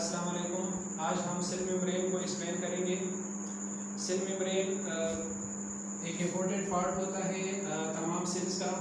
अस्सलाम वालेकुम। आज हम सेल मेम्ब्रेन को एक्सप्लेन करेंगे। सेल मेम्ब्रेन एक इम्पोर्टेंट पार्ट होता है तमाम सेल्स का,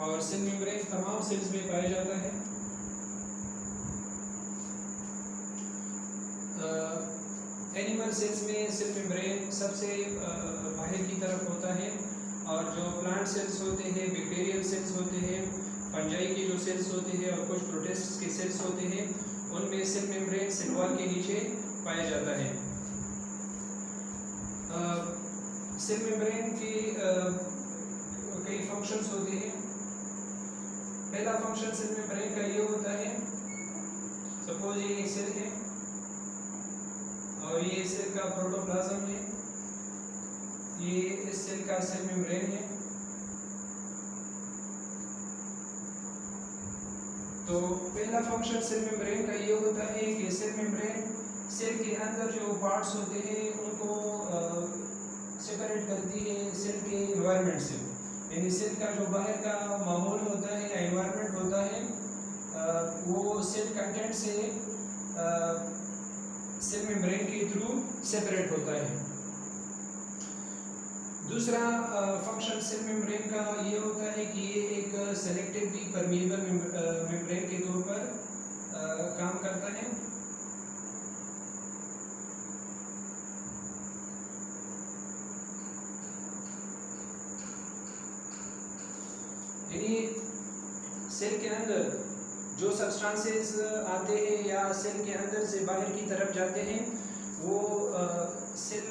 और सेल मेम्ब्रेन तमाम सेल्स में पाया जाता है। एनिमल सेल्स में सेल मेम्ब्रेन सबसे बाहर की तरफ होता है, और जो प्लांट सेल्स होते हैं, बैक्टीरियल सेल्स होते हैं, फंजाई के जो सेल्स होते हैं और कुछ प्रोटिस्ट के सेल्स होते हैं, उनमें सेल मेम्ब्रेन सेल वॉल के नीचे पाया जाता है। सेल मेम्ब्रेन के कई फंक्शंस होते हैं। पहला फंक्शन सेल मेम्ब्रेन का ये होता है, सपोज ये एक सेल है और ये सेल का प्रोटोप्लाज्म है, ये इस सेल का सेल मेम्ब्रेन है। तो पहला फंक्शन सेल मेम्ब्रेन का ये होता है कि सेल मेम्ब्रेन सेल के अंदर जो पार्ट्स होते हैं उनको सेपरेट करती है सेल के एनवायरनमेंट से। यानी सेल का जो बाहर का माहौल होता है या एनवायरनमेंट होता है वो सेल कंटेंट से सेल मेम्ब्रेन के थ्रू सेपरेट होता है। दूसरा फंक्शन सेल मेम्ब्रेन का ये होता है कि ये एक सेलेक्टिवली परमिएबल मेम्ब्रेन के तौर पर काम करता है। यानी सेल के अंदर जो सब्सटेंसेस आते हैं या सेल के अंदर से बाहर की तरफ जाते हैं, वो सेल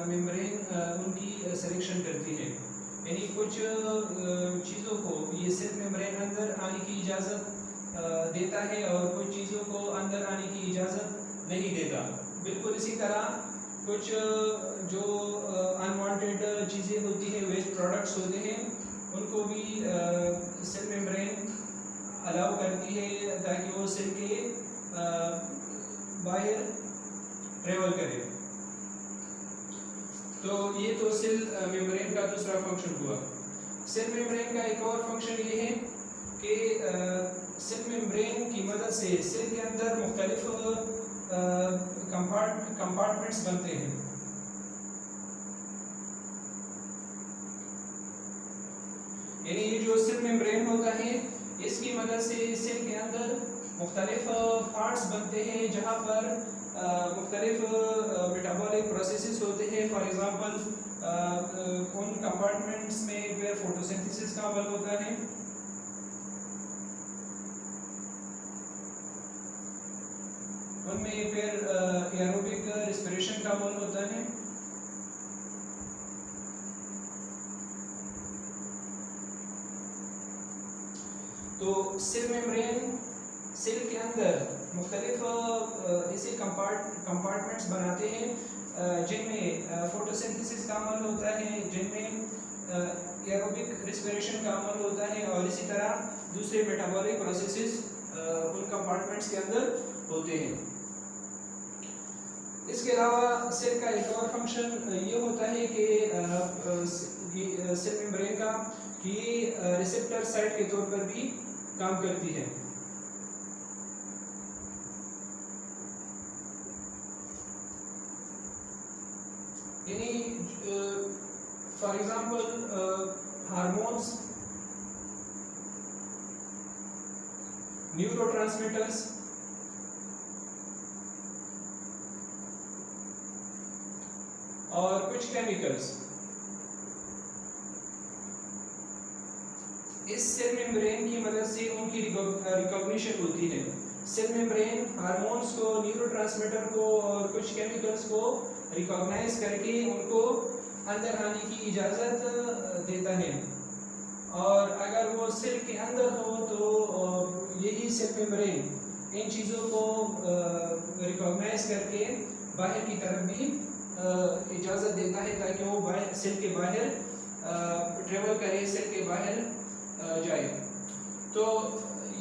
मेम्ब्रेन उनकी सिलेक्शन करती है। यानी कुछ चीज़ों को ये सेल मेम्ब्रेन अंदर आने की इजाज़त देता है और कुछ चीज़ों को अंदर आने की इजाज़त नहीं देता। बिल्कुल इसी तरह कुछ जो अनवांटेड चीज़ें होती हैं, वेस्ट प्रोडक्ट्स होते हैं, उनको भी सेल मेम्ब्रेन अलाउ करती है ताकि वो सेल के बाहर ट्रेवल करे। तो ये तो सेल मेम्ब्रेन का दूसरा फंक्शन हुआ। सेल मेम्ब्रेन का एक और फंक्शन ये है कि सेल मेम्ब्रेन की मदद से सेल के अंदर मुख्तलिफ कंपार्टमेंट्स बनते हैं। यानी ये जो सेल मेम्ब्रेन होता है, इसकी मदद से सेल के अंदर मुख्तलिफ पार्ट्स बनते हैं जहाँ पर मुख्तलिफ मेटाबॉलिक प्रोसेसेस होते हैं। फॉर एग्जांपल उन कंपार्टमेंट्स में फिर फोटोसिंथेसिस का अमल होता है, उनमें फिर एरोबिक रेस्पिरेशन का अमल होता है। तो सेल मेम्ब्रेन सेल के अंदर मुख्तलिफ ऐसे कंपार्टमेंट्स बनाते हैं जिनमें फोटोसिंथेसिस का अमल होता है, जिनमें एरोबिक रेस्पिरेशन का अमल होता है, और इसी तरह दूसरे मेटाबॉलिक प्रोसेसेस उन कंपार्टमेंट्स के अंदर होते हैं। इसके अलावा सेल का एक और फंक्शन ये होता है कि सेल मेम्ब्रेन का कि रिसेप्टर साइट के तौर पर भी काम करती है। यानी फॉर एग्जांपल हार्मोन्स, न्यूरोट्रांसमीटर्स, और कुछ केमिकल्स इस सेल मेम्ब्रेन की मदद से उनकी रिकॉग्निशन होती है। सेल मेम्ब्रेन हार्मोन्स को, न्यूरोट्रांसमीटर को और कुछ केमिकल्स को रिकॉग्नाइज करके उनको अंदर आने की इजाज़त देता है, और अगर वो सेल के अंदर हो तो यही सेल मेम्ब्रेन इन चीज़ों को रिकॉग्नाइज करके बाहर की तरफ भी इजाज़त देता है ताकि वो सेल के बाहर ट्रेवल करे, सेल के बाहर जाए। तो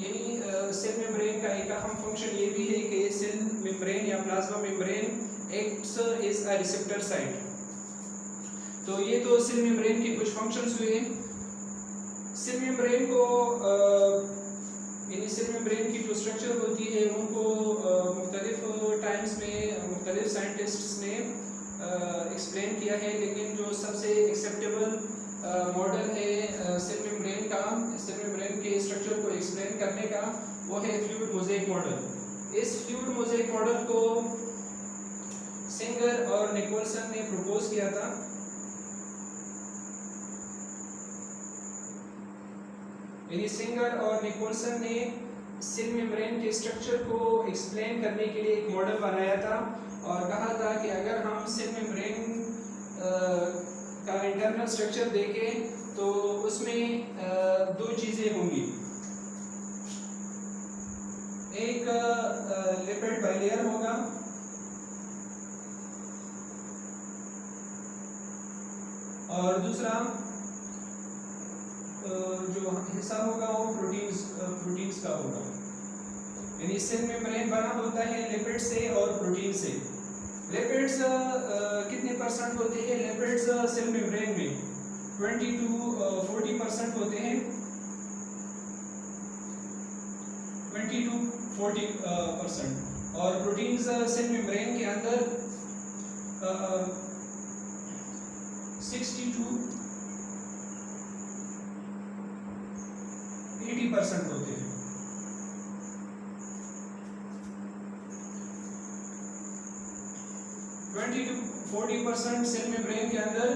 यानी सेल मेम्ब्रेन का एक अहम फंक्शन ये भी है कि सेल मेम्ब्रेन या plasma membrane acts as a receptor site. तो ये तो सेल मेम्ब्रेन के कुछ फंक्शंस हुए। सेल मेम्ब्रेन को यानी सेल मेम्ब्रेन की जो स्ट्रक्चर होती है उनको मुख्तलिफ एक्सप्लेन किया है, लेकिन जो सबसे एक्सेप्टेबल मॉडल है सेल मेम्ब्रेन का, सेल मेम्ब्रेन के स्ट्रक्चर को एक्सप्लेन करने का, वो है फ्लूइड मोज़ेक मॉडल। इस फ्लूइड मोज़ेक मॉडल को सिंगर और निकोलसन ने प्रपोज किया था। यानी सिंगर और निकोलसन ने सेल मेम्ब्रेन के स्ट्रक्चर को एक्सप्लेन करने के लिए एक मॉडल बनाया था और कहा था कि अगर हम सेल मेम्ब्रेन का इंटरनल स्ट्रक्चर देखें तो उसमें दो चीज़ें होंगी, एक लिपिड बाइलेयर होगा और दूसरा जो हिस्सा होगा वो प्रोटीन्स का होगा। यानी सेल मेम्ब्रेन बना होता है लिपिड से और प्रोटीन से। लिपिड्स कितने परसेंट होते हैं? लिपिड्स सेल मेम्ब्रेन में 20 to 40% होते हैं, 20 to 40%। और प्रोटीन्स सेल मेम्ब्रेन के अंदर 60 to 80% होते हैं। ट्वेंटी टू 40% सेल मेम्ब्रेन के अंदर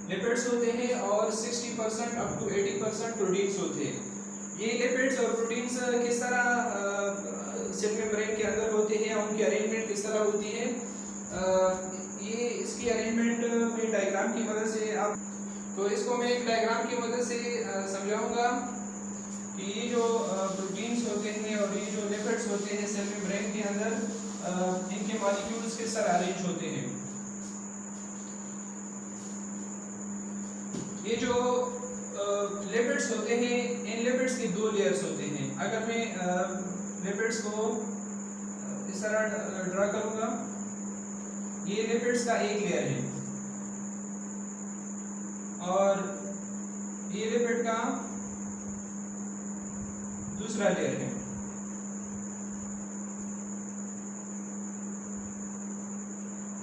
लिपिड्स होते हैं और 60% अप टू 80% प्रोटीन्स होते हैं। ये लिपिड्स और प्रोटीन्स किस तरह सेल मेम्ब्रेन के अंदर होते हैं, उनकी अरेंजमेंट किस तरह होती है, ये इसकी अरेंजमेंट में डायग्राम की मदद से आप, तो इसको मैं एक डायग्राम की मदद से समझाऊंगा कि ये जो प्रोटीन्स होते हैं और ये जो लिपिड्स होते हैं सेल मेम्ब्रेन के अंदर, इनके मॉलिक्यूल्स किस तरह अरेंज होते हैं। ये जो लिपिड्स होते हैं, इन लिपिड्स की दो लेयर्स होते हैं। अगर मैं लिपिड्स को इस तरह ड्रा करूंगा, ये लिपिड्स का एक लेयर है और ये लिपिड का दूसरा लेयर है।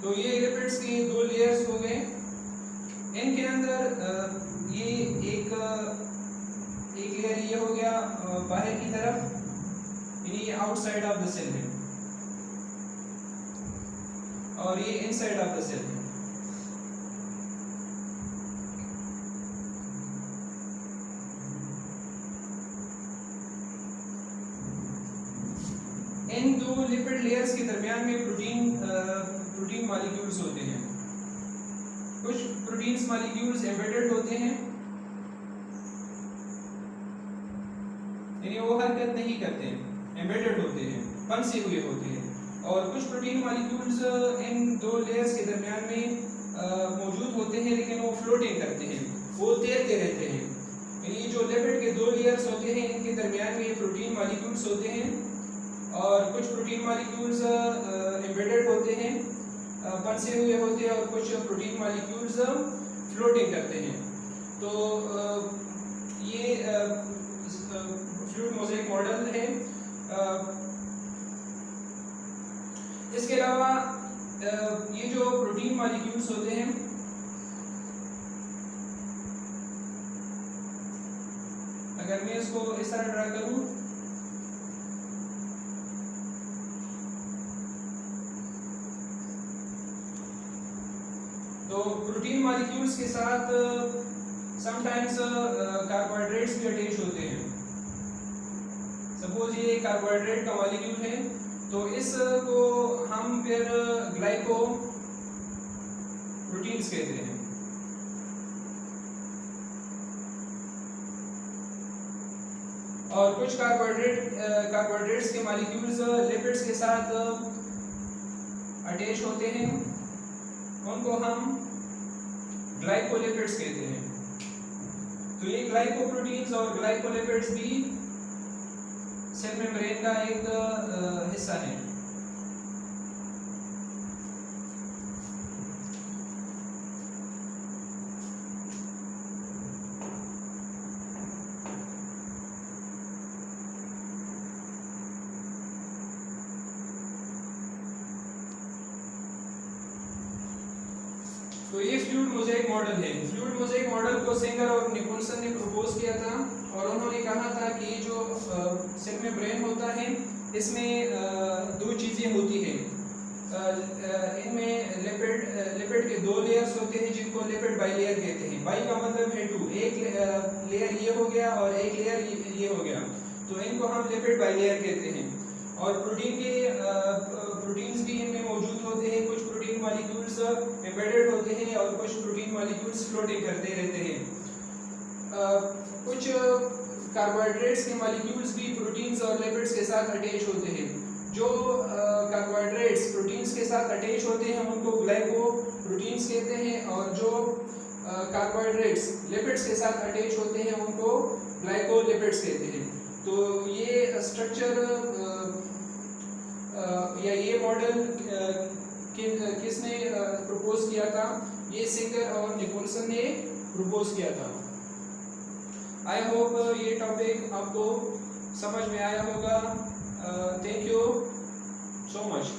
तो ये लिपिड्स की दो लेयर्स हो गए। इनके अंदर ये एक लेयर ये हो गया बाहर की तरफ, ये आउटसाइड ऑफ द सेल है और ये इनसाइड ऑफ द सेल है। इन दो लिपिड लेयर्स के दरमियान में प्रोटीन मॉलिक्यूल्स होते हैं। कुछ प्रोटीन्स मॉलिक्यूल्स एम्बेडेड होते हैं, यानी वो हरकत नहीं करते, एम्बेडेड होते हैं, फंसे हुए होते हैं। और कुछ प्रोटीन मॉलिक्यूल्स इन दो लेयर्स के दरमियान में मौजूद होते हैं, लेकिन वो फ्लोटिंग करते हैं, वो तैरते रहते हैं। यानी जो लिपिड के दो लेयर्स होते हैं, इनके दरमियान में प्रोटीन मॉलिक्यूल्स होते हैं और कुछ प्रोटीन मॉलिक्यूल्स एम्बेडेड होते हैं, फंसे हुए होते हैं, और कुछ प्रोटीन मॉलिक्यूल्स फ्लोटिंग करते हैं। तो ये फ्लूइड मोज़ेक मॉडल है। इसके अलावा ये जो प्रोटीन मॉलिक्यूल्स होते हैं, अगर मैं इसको इस तरह ड्रा करूं, तो प्रोटीन मॉलिक्यूल्स के साथ समटाइम्स कार्बोहाइड्रेट्स भी अटैच होते हैं। सपोज ये कार्बोहाइड्रेट का मॉलिक्यूल है, तो इसको हम फिर ग्लाइको प्रोटीन्स कहते हैं। और कुछ कार्बोहाइड्रेट्स के मॉलिक्यूल्स लिपिड्स के साथ अटैच होते हैं, उनको हम ग्लाइकोलिपिड्स कहते हैं। तो ये ग्लाइकोप्रोटीन्स और ग्लाइकोलिपिड्स भी सेल मेम्ब्रेन का एक हिस्सा है। तो ये फ्लूइड मोज़ेक मॉडल है। फ्लूइड मोज़ेक मॉडल को सेंगर और निकोलसन ने प्रपोज किया था और उन्होंने कहा था कि जो सेल मेम्ब्रेन होता है इसमें दो चीज़ें होती हैं। इनमें लिपिड के दो लेयर्स होते हैं जिनको लिपिड बाइलेयर कहते हैं। बाई का मतलब है टू, एक लेयर ये हो गया और एक लेयर ये हो गया, तो इनको हम लिपिड बाइलेयर कहते हैं। और प्रोटीन्स भी इनमें मौजूद होते हैं। कुछ प्रोटीन मॉलिक्यूल्स एम्बेडेड होते हैं और कुछ प्रोटीन मॉलिक्यूल्स फ्लोटिंग करते रहते हैं। कुछ कार्बोहाइड्रेट्स के मॉलिक्यूल्स भी प्रोटीन्स और लिपिड्स के साथ अटैच होते हैं। जो कार्बोहाइड्रेट्स प्रोटीन्स के साथ अटैच होते हैं उनको ग्लाइकोप्रोटीन्स कहते हैं और जो कार्बोहाइड्रेट्स लिपिड्स के साथ अटैच होते हैं उनको ग्लाइकोलिपिड्स कहते हैं। तो ये स्ट्रक्चर या ये मॉडल किसने प्रपोज किया था? ये सेंगर और निकोलसन ने प्रपोज किया था। आई होप ये टॉपिक आपको समझ में आया होगा। Thank you so much.